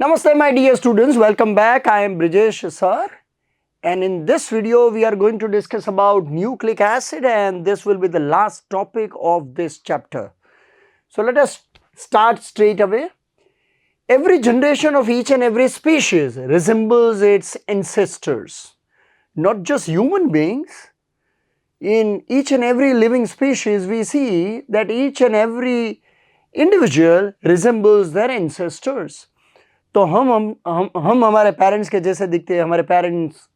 Namaste my dear students, welcome back. I am Brijesh sir, and in this video we are going to discuss about nucleic acid, and this will be the last topic of this chapter. So let us start straight away. Every generation of each and every species resembles its ancestors, not just human beings. In each and every living species we see that each and every individual resembles their ancestors. तो हम हमारे parents के जैसे दिखते हैं, हमारे parents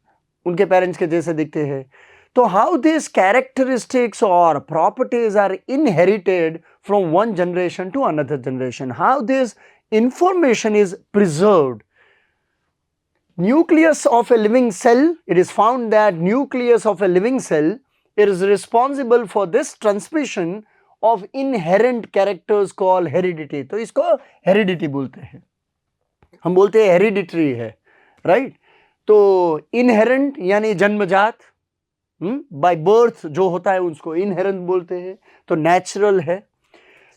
उनके parents के जैसे दिखते हैं. तो हाउ दिस कैरेक्टरिस्टिक्स और properties are inherited from one generation to another generation, how this information is preserved. Nucleus of a living cell, it is found that nucleus of a living cell, it is responsible for this transmission of inherent characters called heredity. तो इसको heredity बोलते हैं, हम बोलते हैं hereditary है, right. तो inherent यानी जन्मजात, बाय बर्थ जो होता है उसको इनहेरेंट बोलते हैं. तो नेचुरल है.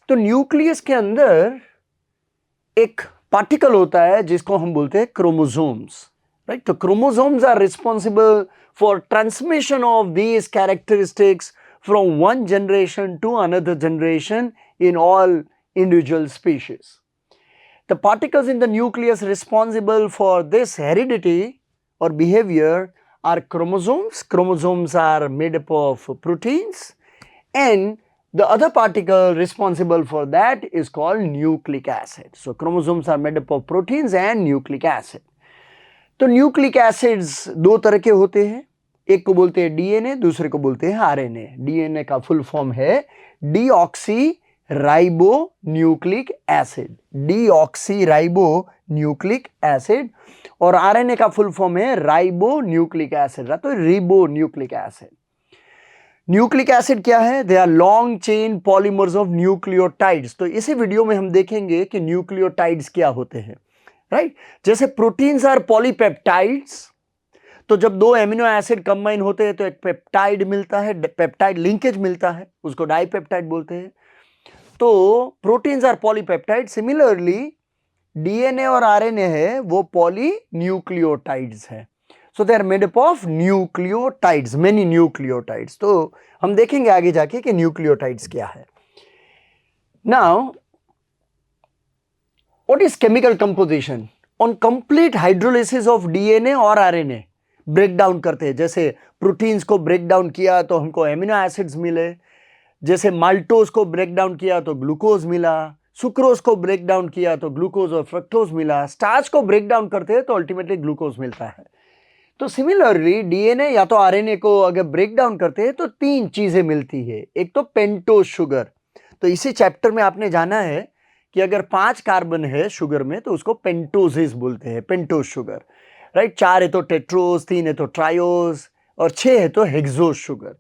तो न्यूक्लियस के अंदर एक पार्टिकल होता है जिसको हम बोलते हैं क्रोमोसोम्स, राइट. तो chromosomes are responsible for transmission of these characteristics from one generation to another generation in all individual species. The particles in the nucleus responsible for this heredity or behavior are chromosomes. Chromosomes are made up of proteins, and the other particle responsible for that is called nucleic acid. So chromosomes are made up of proteins and nucleic acid. तो nucleic acids दो तरह के होते हैं, एक को बोलते हैं डीएनए, दूसरे को बोलते हैं आरएनए. डीएनए का फुल फॉर्म है deoxy ribo nucleic acid, deoxy ribo nucleic acid, और आरएनए का फुल फॉर्म है राइबो न्यूक्लिक एसिड, तो ribonucleic acid. Nucleic acid क्या है? They are long chain polymers of nucleotides. तो इसी वीडियो में हम देखेंगे कि न्यूक्लियोटाइड्स क्या होते हैं, राइट. जैसे प्रोटीन्स आर पॉलीपेप्टाइड्स, तो जब दो एमिनो एसिड कंबाइन होते हैं तो एक पेप्टाइड मिलता है, पेप्टाइड लिंकेज मिलता है, उसको डाइपेप्टाइड बोलते हैं. तो proteins are polypeptide. Similarly DNA और आरएनए है वो पॉलीन्यूक्लियोटाइड्स है. So they are made up of nucleotides, many nucleotides. तो हम देखेंगे आगे जाके कि न्यूक्लियोटाइड्स क्या है. Now what is chemical composition? On complete hydrolysis of DNA और आरएनए ब्रेक डाउन करते हैं. जैसे प्रोटीन्स को ब्रेक डाउन किया तो हमको एमिनो एसिड्स मिले, जैसे माल्टोज को ब्रेक डाउन किया तो ग्लूकोज मिला, सुक्रोज को ब्रेक डाउन किया तो ग्लूकोज और फ्रक्टोज मिला, स्टार्च को ब्रेक डाउन करते हैं तो अल्टीमेटली ग्लूकोज मिलता है. तो सिमिलरली डीएनए या तो आरएनए को अगर ब्रेक डाउन करते हैं तो तीन चीजें मिलती है. एक तो पेंटोज शुगर. तो इसी चैप्टर में आपने जाना है कि अगर 5 कार्बन है शुगर में तो उसको पेंटोजेस बोलते हैं, पेंटोज शुगर, राइट. 4 है तो टेट्रोज, 3 है तो ट्रायोज, और 6 है तो हेक्सोज शुगर.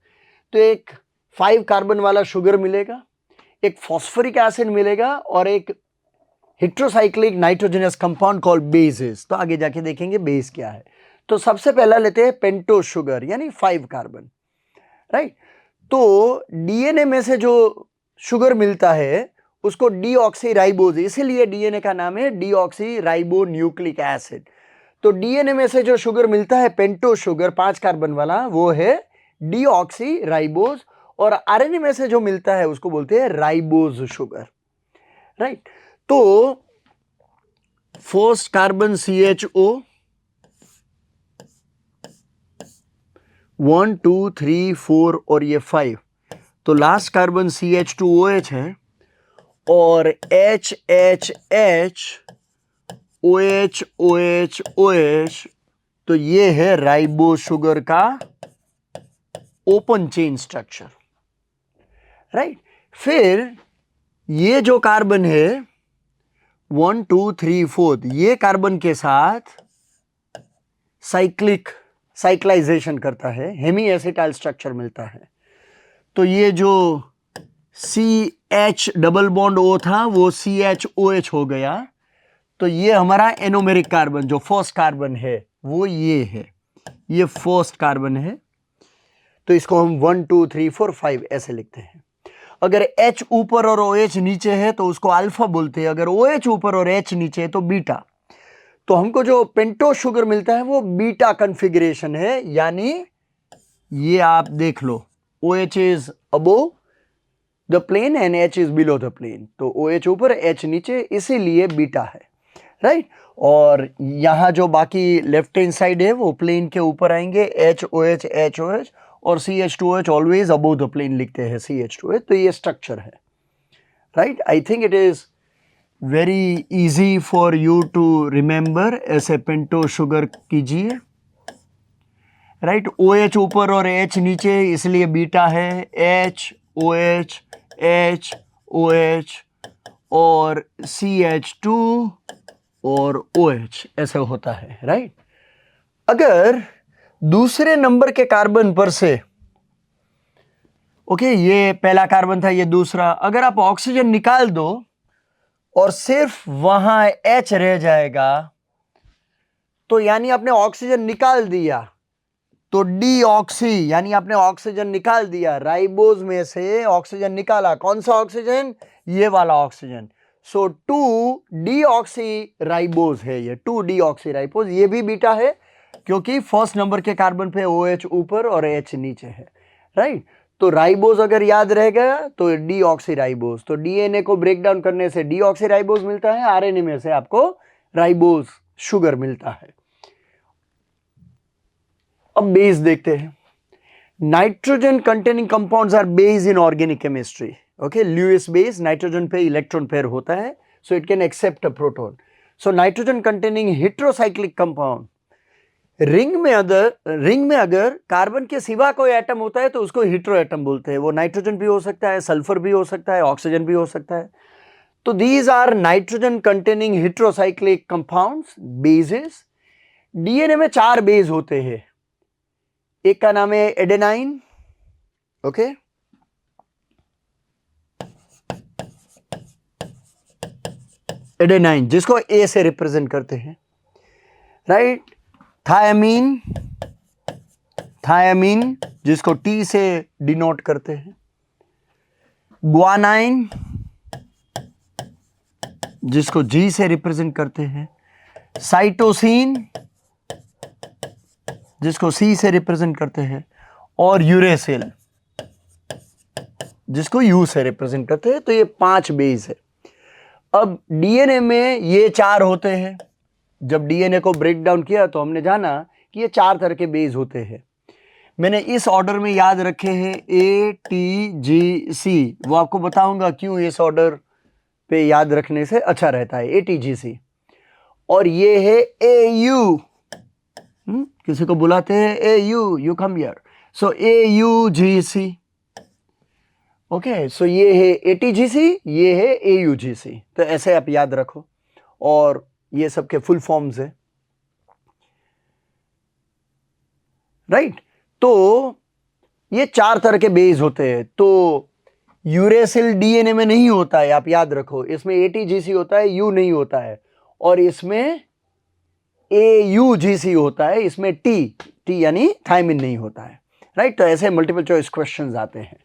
तो एक 5 कार्बन वाला शुगर मिलेगा, एक फॉस्फोरिक एसिड मिलेगा, और एक heterocyclic nitrogenous compound called bases. तो आगे जाके देखेंगे बेस क्या है. तो सबसे पहला लेते हैं पेंटोज शुगर यानी 5 कार्बन, राइट. तो डीएनए में से जो शुगर मिलता है उसको डीऑक्सी राइबोज, इसीलिए डीएनए का नाम है डीऑक्सी राइबो न्यूक्लिक एसिड. तो डीएनए में से जो शुगर मिलता है पेंटोज शुगर 5 कार्बन वाला वो है डीऑक्सी राइबोज, और आरएनए में से जो मिलता है उसको बोलते हैं राइबोज शुगर, राइट. तो फर्स्ट कार्बन CHO 1 2 3 4 और ये 5. तो लास्ट कार्बन CH2OH है, और HHH OH OH OH, तो ये है राइबो शुगर का ओपन चेन स्ट्रक्चर, राइट. फिर ये जो कार्बन है 1 2 3 4, ये कार्बन के साथ साइक्लाइजेशन करता है, हेमी एसिटाइल स्ट्रक्चर मिलता है. तो ये जो CH डबल बॉन्ड O था वो CHOH हो गया. तो ये हमारा एनोमेरिक कार्बन जो फर्स्ट कार्बन है वो ये है, ये फर्स्ट कार्बन है. तो इसको हम 1 2 3 4 5 ऐसे लिखते हैं. अगर H ऊपर और OH नीचे है तो उसको अल्फा बोलते हैं, अगर OH ऊपर और H नीचे है तो बीटा. तो हमको जो पेंटोज शुगर मिलता है वो बीटा कन्फिगरेशन है, यानी ये आप देख लो OH is above the plane and H is below the plane, तो OH ऊपर H नीचे, इसीलिए बीटा है, राइट। और यहां जो बाकी लेफ्ट हैंड साइड है वो प्लेन के ऊपर आएंगे, HOH HOH और CH2OH always above the plane लिखते हैं CH2OH, तो ये स्ट्रक्चर है, right. I think it is very easy for you to remember, ऐसे पेंटो शुगर कीजिए, राइट। OH ऊपर और H नीचे, इसलिए बीटा है, HOH HOH और CH2 और OH ऐसे होता है, राइट। अगर दूसरे नंबर के कार्बन पर से, ओके, ये पहला कार्बन था, ये दूसरा, अगर आप ऑक्सीजन निकाल दो और सिर्फ वहां H रह जाएगा, तो यानी आपने ऑक्सीजन निकाल दिया, तो डीऑक्सी, यानी आपने ऑक्सीजन निकाल दिया, राइबोज में से ऑक्सीजन निकाला, कौन सा ऑक्सीजन, ये वाला ऑक्सीजन, सो 2 डीऑक्सी राइबोज है, ये 2 डीऑक्सी राइबोज, ये भी बीटा है क्योंकि फर्स्ट नंबर के कार्बन पे OH ऊपर और H नीचे है, राइट। तो राइबोज अगर याद रह गया तो डीऑक्सी राइबोज, तो डीएनए को ब्रेक डाउन करने से डीऑक्सी राइबोज मिलता है, आरएनए में से आपको राइबोज शुगर मिलता है। अब बेस देखते हैं। Nitrogen containing compounds are base in organic chemistry, okay. Lewis base, nitrogen पे इलेक्ट्रॉन पेयर होता है, so it can accept a proton. So nitrogen containing heterocyclic compound, ring में अगर कार्बन के सिवा कोई एटम होता है तो उसको हेटेरो एटम बोलते हैं, वो नाइट्रोजन भी हो सकता है, सल्फर भी हो सकता है, ऑक्सीजन भी हो सकता है। तो these are nitrogen containing heterocyclic compounds, bases. DNA में 4 बेस होते हैं, एक का नाम है एडेनाइन, ओके, एडेनाइन जिसको ए से रिप्रेजेंट करते हैं, राइट। थायामीन, थायामीन जिसको टी से डिनोट करते हैं। ग्वानाइन जिसको जी से रिप्रेजेंट करते हैं। साइटोसिन जिसको सी से रिप्रेजेंट करते हैं, और यूरेसिल जिसको यू से रिप्रेजेंट करते हैं। तो ये 5 बेस है। अब डीएनए में ये 4 होते हैं। जब डीएनए को ब्रेक डाउन किया तो हमने जाना कि ये 4 तरह के बेस होते हैं। मैंने इस ऑर्डर में याद रखे हैं ATGC, वो आपको बताऊंगा क्यों इस ऑर्डर पे याद रखने से अच्छा रहता है ATGC। और ये है AU, किसी को बुलाते हैं AU, U come here, so AUGC, okay. So ये है ATGC, ये है AUGC, तो ऐसे आप याद रखो, और ये सबके फुल फॉर्म्स है, राइट। तो ये 4 तरह के बेस होते हैं। तो यूरेसिल डीएनए में नहीं होता है, आप याद रखो, इसमें ATGC होता है, यू नहीं होता है, और इसमें AUGC होता है, इसमें टी यानी थायमिन नहीं होता है, राइट। तो ऐसे मल्टीपल चॉइस क्वेश्चंस आते हैं,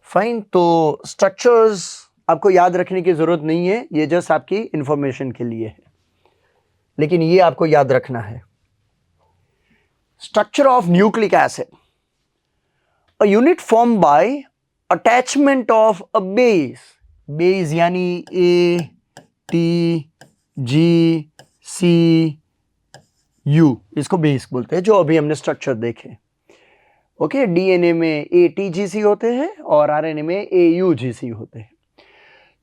फाइन। तो स्ट्रक्चर्स आपको याद रखने की जरूरत नहीं है, ये जस्ट आपकी इंफॉर्मेशन के लिए है, लेकिन ये आपको याद रखना है। Structure of nucleic acid, a unit form by attachment of a base, base यानी ATGC U, इसको बेस बोलते हैं, जो अभी हमने स्ट्रक्चर देखे, ओके। डीएनए में ATGC होते हैं और आरएनए में AUGC होते हैं।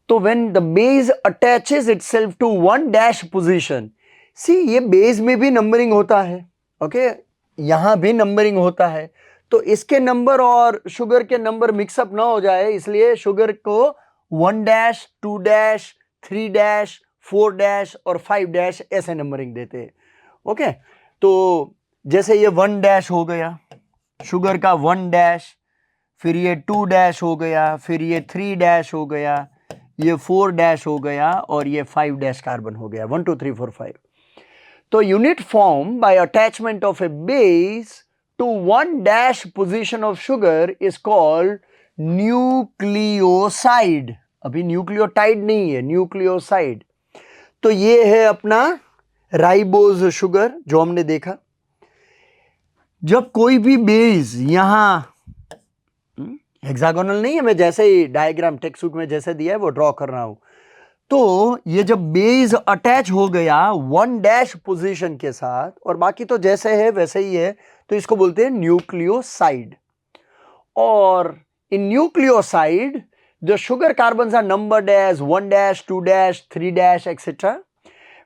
तो when the base attaches itself to 1' position, see ये बेस में भी नंबरिंग होता है, ओके, यहां भी नंबरिंग होता है। तो इसके नंबर और शुगर के नंबर मिक्सअप ना हो जाए, इसलिए शुगर को 1', 2', 3', 4' और 5' ऐसे नंबरिंग देते हैं, ओके। तो जैसे ये 1' हो गया शुगर का 1', फिर ये 2' हो गया, फिर ये 3' हो गया, ये 4' हो गया, और ये 5' कार्बन हो गया, 1 2 3 4 5। तो unit form by attachment of a base to 1' position of sugar is called nucleoside. अभी न्यूक्लियोटाइड नहीं है, न्यूक्लियोसाइड। तो ये है अपना राइबोज शुगर जो हमने देखा, जब कोई भी बेस यहां हेक्सागोनल नहीं है, मैं जैसे ही डायग्राम टेक्स्ट बुक में जैसे दिया है वो ड्रॉ कर रहा हूं, तो ये जब बेस अटैच हो गया 1' पोजीशन के साथ और बाकी तो जैसे है वैसे ही है, तो इसको बोलते हैं न्यूक्लियोसाइड। और इन nucleoside the sugar carbons are numbered as 1', 2', 3', etc.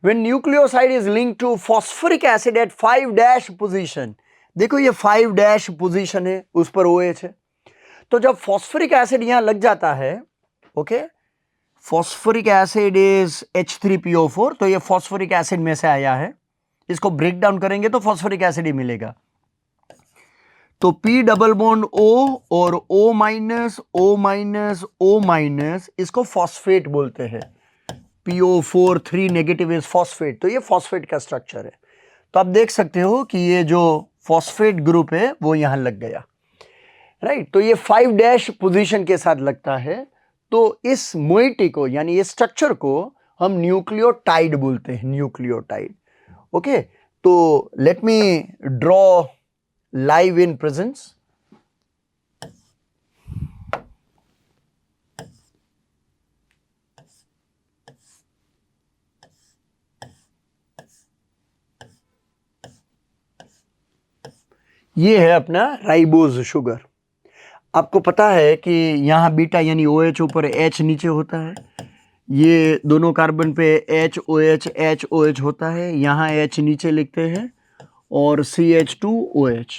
When nucleoside is linked to phosphoric acid at 5' position, देखो ये 5' पोजीशन है, उस पर OH है, तो जब फॉस्फोरिक एसिड यहां लग जाता है, okay, phosphoric acid is H3PO4, तो ये फॉस्फोरिक एसिड में से आया है, इसको ब्रेक डाउन करेंगे तो फॉस्फोरिक एसिड ही मिलेगा। तो P डबल बॉन्ड O और O minus O minus O minus, इसको फॉस्फेट बोलते हैं। PO4 3 नेगेटिव इज फॉस्फेट, तो ये फॉस्फेट का स्ट्रक्चर है। तो आप देख सकते हो कि ये जो फॉस्फेट ग्रुप है वो यहां लग गया, राइट। तो ये 5' पोजीशन के साथ लगता है, तो इस मोइटी को यानी ये स्ट्रक्चर को हम न्यूक्लियोटाइड बोलते हैं, न्यूक्लियोटाइड। ओके, तो let me draw live in presence. ये है अपना राइबोज शुगर। आपको पता है कि यहां बीटा यानी OH ऊपर H नीचे होता है, ये दोनों कार्बन पे HOH होता है, यहां H नीचे लिखते हैं और CH2OH।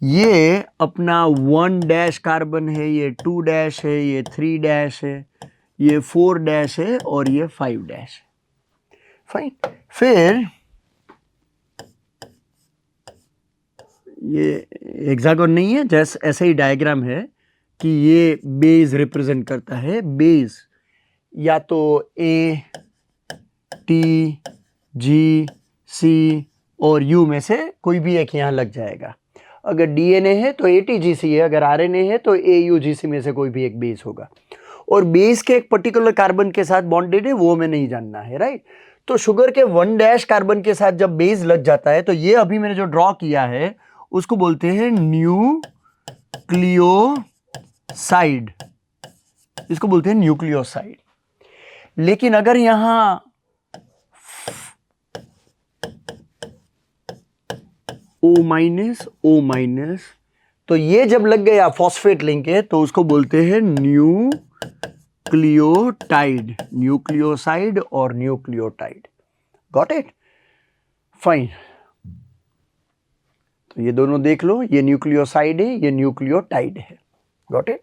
ये अपना 1' कार्बन है, ये 2' है, ये 3' है, ये 4' है और ये 5' है। फाइन। फिर ये हेक्सागोन नहीं है, जैसे ऐसे ही डायग्राम है कि ये बेस रिप्रेजेंट करता है, बेस या तो A, T, G, C और U में से कोई भी एक यहां लग जाएगा। अगर DNA है तो ATGC है, अगर RNA है तो AUGC में से कोई भी एक बेस होगा, और बेस के एक पर्टिकुलर कार्बन के साथ बॉन्डेड है वो हमें नहीं जानना है, राइट। तो शुगर के 1' कार्बन के साथ जब बेस लग जाता है तो ये अभी मैंने जो ड्रॉ किया है उसको बोलते हैं न्यूक्लियोसाइड, इसको बोलते हैं न्यूक्लियोसाइड। लेकिन अगर यहां O माइनस, तो ये जब लग गया फॉस्फेट लिंक है तो उसको बोलते हैं न्यूक्लियोटाइड, न्यूक्लियोसाइड और न्यूक्लियोटाइड। Got it? फाइन। तो ये दोनों देख लो, ये न्यूक्लियोसाइड है, ये न्यूक्लियोटाइड है। Got it?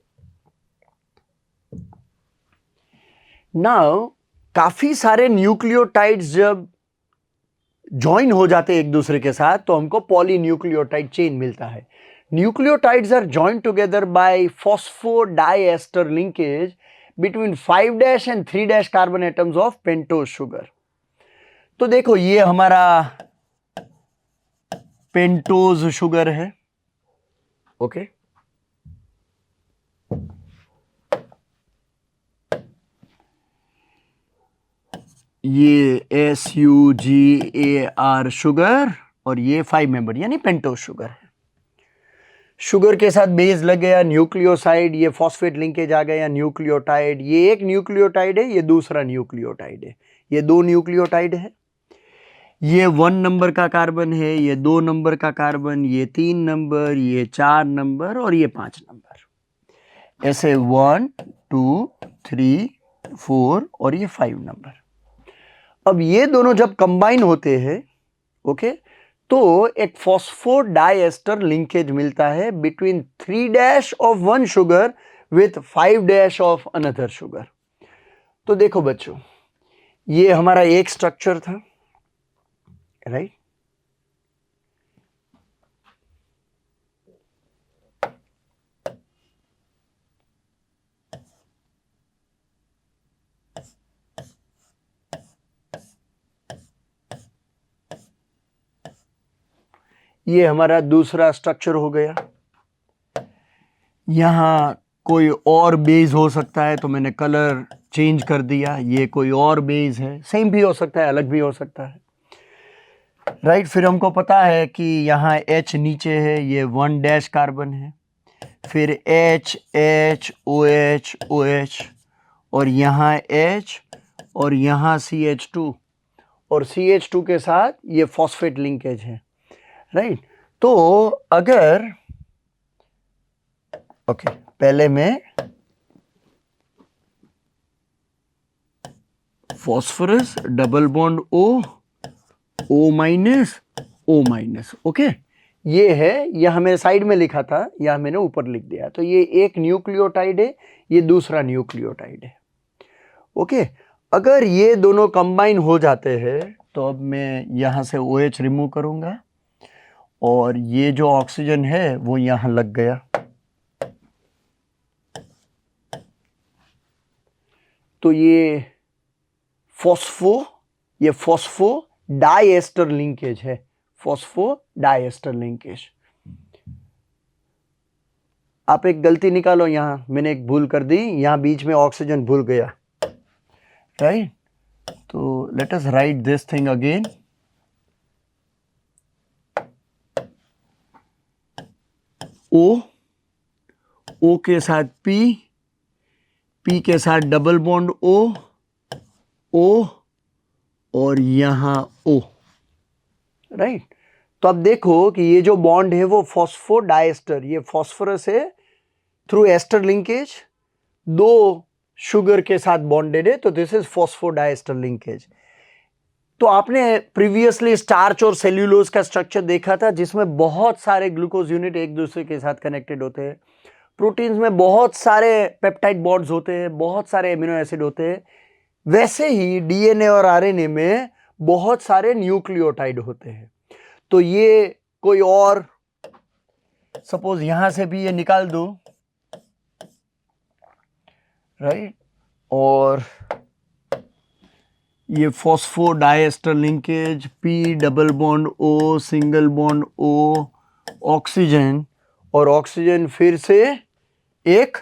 नाउ काफी सारे न्यूक्लियोटाइड्स जब ज्वाइन हो जाते हैं एक दूसरे के साथ तो हमको पॉलीन्यूक्लियोटाइड चेन मिलता है। Nucleotides are joined together by phosphodiester linkage between 5' end 3' carbon atoms of pentose sugar. तो देखो ये हमारा पेंटोज शुगर है, ओके। ये SUGAR शुगर और ये 5 मेंबर यानी पेंटोज शुगर है। शुगर के साथ बेस लग गया न्यूक्लियोसाइड, ये फॉस्फेट लिंकेज आ गया न्यूक्लियोटाइड, ये एक न्यूक्लियोटाइड है, ये दूसरा न्यूक्लियोटाइड है, ये 2 न्यूक्लियोटाइड है। ये 1 नंबर का कार्बन है, ये 2 नंबर का कार्बन, ये 3 नंबर, ये 4 नंबर और ये 5 नंबर, ऐसे 1 2 3 4 और ये 5 नंबर। अब ये दोनों जब कंबाइन होते हैं, ओके, तो एक फॉस्फोडाइएस्टर लिंकेज मिलता है between 3' of one sugar with 5' of another sugar. तो देखो बच्चों, ये हमारा एक स्ट्रक्चर था, राइट। ये हमारा दूसरा स्ट्रक्चर हो गया। यहां कोई और बेस हो सकता है तो मैंने कलर चेंज कर दिया, ये कोई और बेस है, सेम भी हो सकता है अलग भी हो सकता है। राइट। फिर हमको पता है कि यहाँ H नीचे है, ये 1 डैश कार्बन है, फिर H H OH OH और यहाँ H और यहाँ CH2 और CH2 के साथ ये फॉस्फेट लिंकेज है, राइट। तो अगर ओके पहले मैं phosphorus double bond O minus O minus, okay ये है, यह मैंने साइड में लिखा था, यह मैंने ऊपर लिख दिया। तो ये एक न्यूक्लियोटाइड है, ये दूसरा न्यूक्लियोटाइड है, ओके। अगर ये दोनों कंबाइन हो जाते हैं तो अब मैं यहाँ से OH रिमूव करूँगा और ये जो ऑक्सीजन है वो यहाँ लग गया। तो ये फॉस्फो डाइएस्टर लिंकेज है, फॉस्फो डाइएस्टर लिंकेज। आप एक गलती निकालो, यहां मैंने एक भूल कर दी, यहां बीच में ऑक्सीजन भूल गया, राइट। तो let us right this thing again. O के साथ P के साथ डबल बॉन्ड O और यहां O, राइट। तो अब देखो कि ये जो बॉन्ड है वो फॉस्फोडाइएस्टर, ये फॉस्फोरस है थ्रू एस्टर लिंकेज, दो शुगर के साथ बॉन्डेड है, तो दिस इज फॉस्फोडाइएस्टर लिंकेज। तो आपने प्रीवियसली स्टार्च और सेल्यूलोज का स्ट्रक्चर देखा था जिसमें बहुत सारे ग्लूकोज यूनिट एक दूसरे के साथ कनेक्टेड होते हैं। प्रोटीन्स में बहुत सारे पेप्टाइड बॉन्ड्स होते हैं, बहुत सारे अमीनो एसिड होते हैं। वैसे ही डीएनए और आरएनए में बहुत सारे न्यूक्लियोटाइड होते हैं। तो ये कोई और सपोज यहां से भी ये निकाल दो, राइट, और ये phosphodiester linkage P double bond O single bond O oxygen, और ऑक्सीजन फिर से एक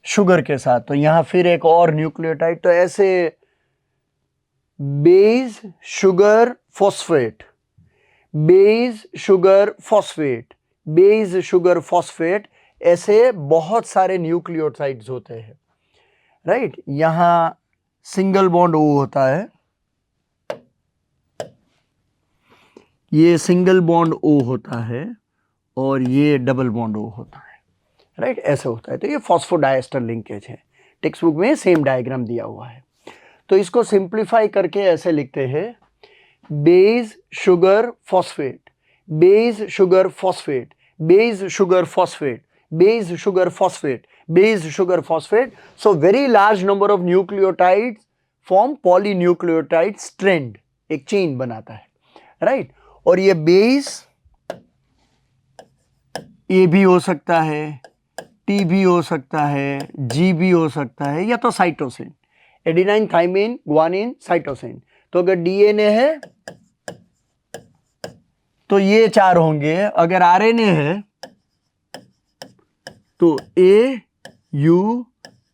शुगर के साथ, तो यहां फिर एक और न्यूक्लियोटाइड। तो ऐसे base sugar phosphate, base sugar phosphate, base sugar phosphate, ऐसे बहुत सारे न्यूक्लियोटाइड्स होते हैं, राइट। यहां सिंगल बॉन्ड O होता है, ये सिंगल बॉन्ड O होता है और ये डबल बॉन्ड O होता है, राइट, ऐसे होता है। तो ये फॉस्फोडाइएस्टर लिंकेज है, टेक्स्ट बुक में सेम डायग्राम दिया हुआ है। तो इसको सिंप्लीफाई करके ऐसे लिखते हैं, base sugar phosphate, base sugar phosphate, base sugar phosphate, base sugar phosphate, base sugar phosphate. So very large number of nucleotides form polynucleotide strand, एक चेन बनाता है, राइट। और ये बेस ए भी हो सकता है, टी भी हो सकता है, जी भी हो सकता है, या तो cytosine, adenine, thymine, guanine, cytosine. तो अगर डीएनए है तो ये चार होंगे, अगर आरएनए है तो ए, यू,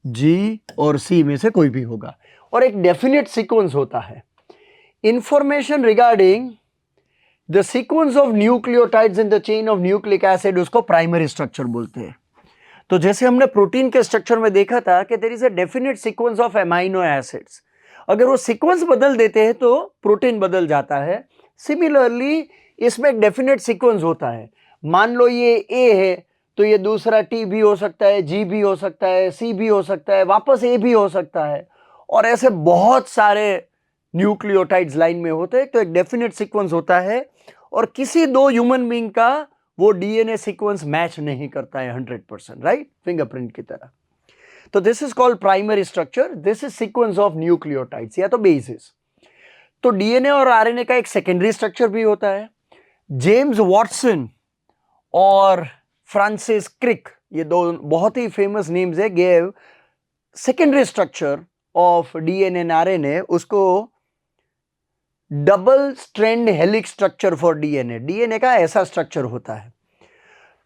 जी और सी में से कोई भी होगा। और एक डेफिनेट सीक्वेंस होता है। Information regarding the sequence of nucleotides in the chain of nucleic acid, उसको प्राइमरी स्ट्रक्चर बोलते हैं। तो जैसे हमने प्रोटीन के स्ट्रक्चर में देखा था कि there is a definite sequence of amino acids, अगर वो सीक्वेंस बदल देते हैं तो प्रोटीन बदल जाता है। सिमिलरली इसमें एक डेफिनेट सीक्वेंस होता है। मान लो ये ए है तो ये दूसरा टी भी हो सकता है, जी भी हो सकता है, सी भी हो सकता है, वापस ए भी हो सकता है, और ऐसे बहुत सारे न्यूक्लियोटाइड्स लाइन में होते हैं। तो एक डेफिनेट सीक्वेंस होता है, और किसी दो ह्यूमन बीइंग का वो डीएनए सीक्वेंस मैच नहीं करता है 100%, राइट, फिंगरप्रिंट की तरह। तो this is called primary structure, this is sequence of nucleotides या तो बेसिस। तो डीएनए और आरएनए का एक सेकेंडरी स्ट्रक्चर भी होता है। जेम्स वॉटसन और फ्रांसिस क्रिक, ये दो बहुत ही फेमस नेम्स है, gave secondary structure of DNA and RNA, उसको double strand helix structure for DNA. DNA का ऐसा स्ट्रक्चर होता है।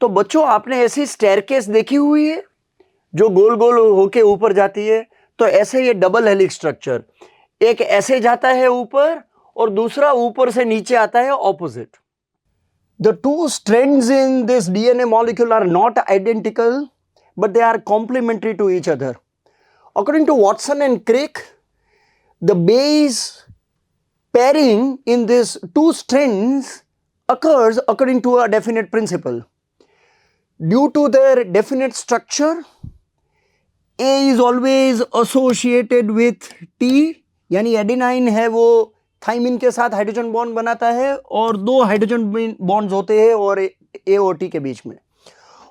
तो बच्चों आपने ऐसी स्टेयरकेस देखी हुई है जो गोल गोल होके ऊपर जाती है, तो ऐसे ये डबल हेलिक्स स्ट्रक्चर, एक ऐसे जाता है ऊपर और दूसरा ऊपर से नीचे आता है opposite. The two strands in this DNA molecule are not identical, but they are complementary to each other. According to Watson and Crick, the base pairing in these two strands occurs according to a definite principle. Due to their definite structure, A is always associated with T, यानी adenine है वो thymine के साथ hydrogen bond बनाता है और दो hydrogen bonds होते हैं और ए और टी के बीच में,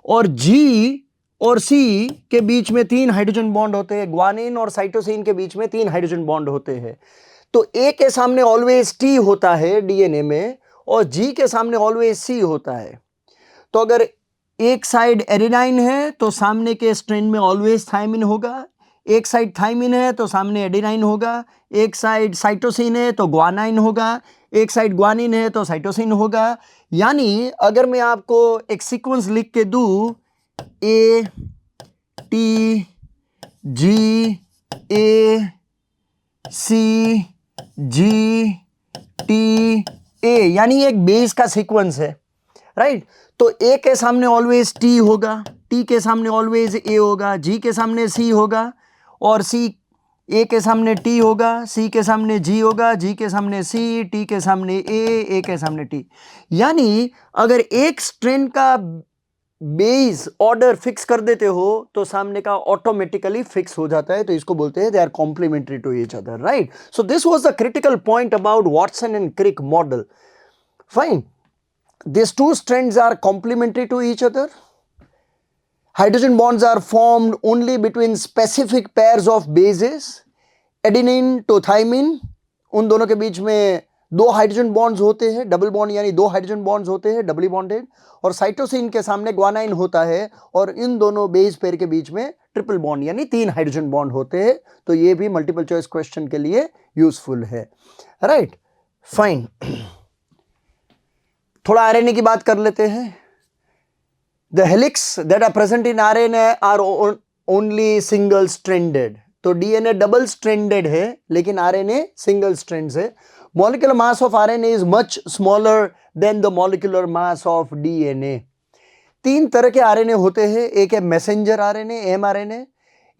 और जी और सी के बीच में 3 हाइड्रोजन बॉन्ड होते हैं, ग्वानिन और साइटोसिन के बीच में 3 हाइड्रोजन बॉन्ड होते हैं। तो ए के सामने ऑलवेज टी होता है डीएनए में और जी के सामने ऑलवेज सी होता है। तो अगर एक साइड एडेनाइन है तो सामने के स्ट्रैंड में ऑलवेज थाइमिन होगा, एक साइड थाइमिन है तो सामने एडेनाइन होगा, एक साइड साइटोसिन है तो ग्वानाइन होगा, एक साइड ग्वानिन है तो साइटोसिन होगा। यानी अगर मैं आपको एक सीक्वेंस लिख के दूं, A T G A C G T A, यानी एक बेस का सीक्वेंस है, राइट। तो ए के सामने ऑलवेज टी होगा, टी के सामने ऑलवेज ए होगा, जी के सामने सी होगा और सी ए के सामने टी होगा, सी के सामने जी होगा, जी के सामने सी, टी के सामने ए के सामने टी। यानी अगर एक स्ट्रैंड का बेस ऑर्डर फिक्स कर देते हो तो सामने का ऑटोमेटिकली फिक्स हो जाता है, तो इसको बोलते हैं they are complementary to each other, right. So this was the critical point about Watson and Crick model. Fine, these two strands are complementary to each other. Hydrogen bonds are formed only between specific pairs of bases. Adenine to thymine, उन दोनों के बीच में 2 hydrogen bonds होते हैं, double bond यानी 2 hydrogen bonds होते हैं, doubly bonded. और साइटोसिन के सामने ग्वानाइन होता है और इन दोनों बेस पेयर के बीच में ट्रिपल बॉन्ड यानी 3 हाइड्रोजन बॉन्ड होते हैं। तो ये भी मल्टीपल चॉइस क्वेश्चन के लिए यूजफुल है, राइट। फाइन, थोड़ा आरएनए की बात कर लेते हैं। The helix that are present in RNA are only single stranded. तो डीएनए डबल स्ट्रैंडेड है लेकिन आरएनए सिंगल स्ट्रैंड्स है। Molecular mass of RNA is much smaller than the molecular mass of DNA. 3 तरह के आरएनए होते हैं। एक है messenger RNA, mRNA.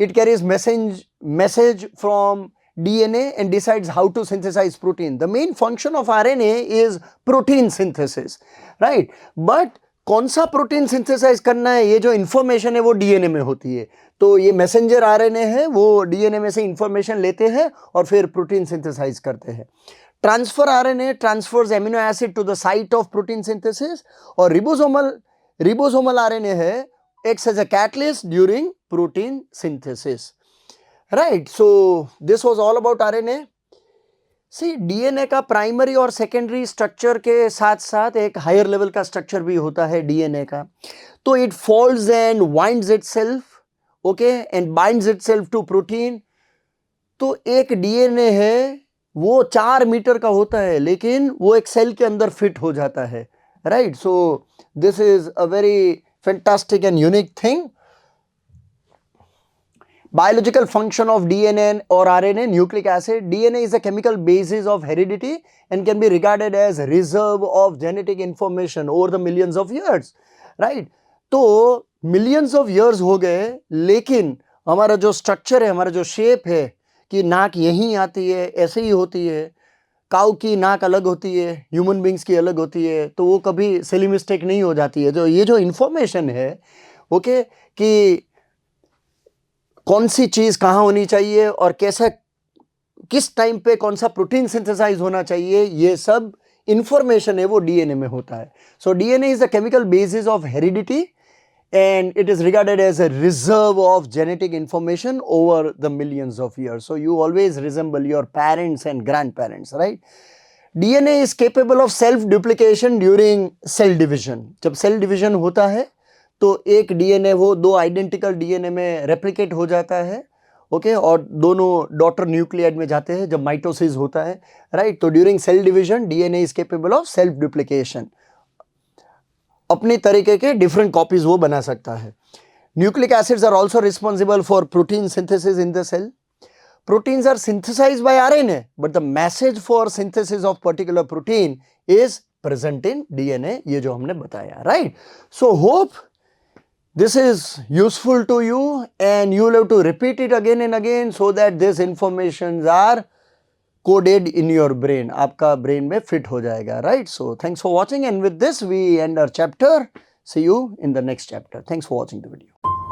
It carries message from DNA and decides how to synthesize protein. The main function of RNA is protein synthesis, right? But कौन सा protein synthesise करना है, ये जो इंफॉर्मेशन है वो डीएनए में होती है। तो ये मैसेंजर आरएनए है, वो डीएनए में से इंफॉर्मेशन लेते हैं और फिर प्रोटीन सिंथेसाइज करते हैं। Transfer RNA transfers amino acid to the site of protein synthesis, और रिबोसोमल आरएनए है acts as a catalyst during protein synthesis, right. So this was all about RNA. See, DNA का primary और secondary structure के साथ साथ एक higher level का structure भी होता है डीएनए का। तो it folds and winds itself, okay, and binds itself to protein. तो एक डीएनए है वो 4 मीटर का होता है लेकिन वो एक सेल के अंदर फिट हो जाता है, right. So this is a very fantastic and unique thing. Biological function of DNA or RNA, nucleic acid. DNA is a chemical basis of heredity and can be regarded as reserve of genetic information over the millions of years, right? तो millions of years हो गए लेकिन हमारा जो structure है, हमारा जो shape है कि नाक यहीं आती है, ऐसे ही होती है, काऊ की नाक अलग होती है, ह्यूमन बींग्स की अलग होती है, तो वो कभी सिली मिस्टेक नहीं हो जाती है। तो ये जो इंफॉर्मेशन है, ओके, कि कौन सी चीज कहाँ होनी चाहिए और कैसा किस टाइम पे कौन सा प्रोटीन सिंथेसाइज होना चाहिए, ये सब इंफॉर्मेशन है वो डीएनए में होता है। So DNA is the chemical basis of heredity and it is regarded as a reserve of genetic information over the millions of years. So you always resemble your parents and grandparents, right? DNA is capable of self duplication during cell division. जब cell division होता है तो एक DNA वो 2 identical DNA में replicate हो जाता है, ओके, और दोनों डॉटर न्यूक्लियाइड में जाते हैं जब माइटोसिस होता है, राइट। तो during cell division DNA is capable of self duplication, अपनी तरीके के डिफरेंट कॉपीज वो बना सकता है। Nucleic acids are also responsible for protein synthesis in the cell. proteins are synthesized by RNA, but the message for synthesis of particular protein is present in DNA. ये जो हमने बताया, right? So hope this is useful to you, and you will have to repeat it again and again so that these informations are coded in your brain. आपका brain में fit हो जाएगा, right? So thanks for watching, and with this we end our chapter. See you in the next chapter. Thanks for watching the video.